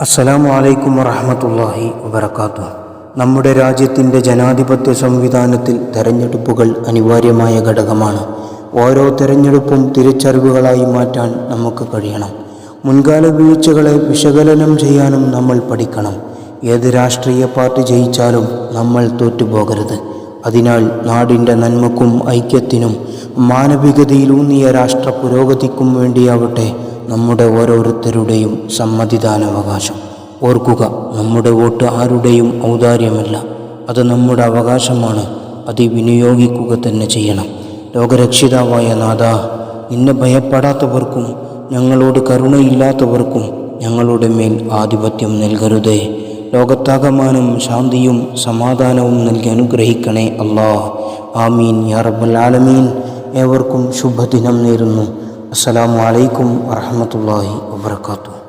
അസ്സലാമു അലൈക്കും വറഹ്മത്തുള്ളാഹി വബറകാതുഹു. നമ്മുടെ രാജ്യത്തിൻ്റെ ജനാധിപത്യ സംവിധാനത്തിൽ തെരഞ്ഞെടുപ്പുകൾ അനിവാര്യമായ ഘടകമാണ്. ഓരോ തെരഞ്ഞെടുപ്പും തിരിച്ചറിവുകളായി മാറ്റാൻ നമുക്ക് കഴിയണം. മുൻകാല വീഴ്ചകളെ വിശകലനം ചെയ്യാനും നമ്മൾ പഠിക്കണം. ഏത് രാഷ്ട്രീയ പാർട്ടി ജയിച്ചാലും നമ്മൾ തോറ്റുപോകരുത്. അതിനാൽ നാടിൻ്റെ നന്മക്കും ഐക്യത്തിനും മാനവികതയിലൂന്നിയ രാഷ്ട്ര പുരോഗതിക്കും വേണ്ടിയാവട്ടെ നമ്മുടെ ഓരോരുത്തരുടെയും സമ്മതിദാനാവകാശം. ഓർക്കുക, നമ്മുടെ വോട്ട് ആരുടെയും ഔദാര്യമല്ല, അത് നമ്മുടെ അവകാശമാണ്. അത് വിനിയോഗിക്കുക തന്നെ ചെയ്യണം. ലോകരക്ഷിതാവായ നാഥ, നിന്നെ ഭയപ്പെടാത്തവർക്കും ഞങ്ങളോട് കരുണയില്ലാത്തവർക്കും ഞങ്ങളുടെ മേൽ ആധിപത്യം നൽകരുതേ. ലോകത്താകമാനം ശാന്തിയും സമാധാനവും നൽകി അനുഗ്രഹിക്കണേ അല്ലാഹ്. ആമീൻ യാ റബ്ബൽ ആലമീൻ. ഏവർക്കും ശുഭദിനം നേരുന്നു. അസ്സലാമു അലൈക്കും വറഹ്മത്തുള്ളാഹി വബറകാതുഹു.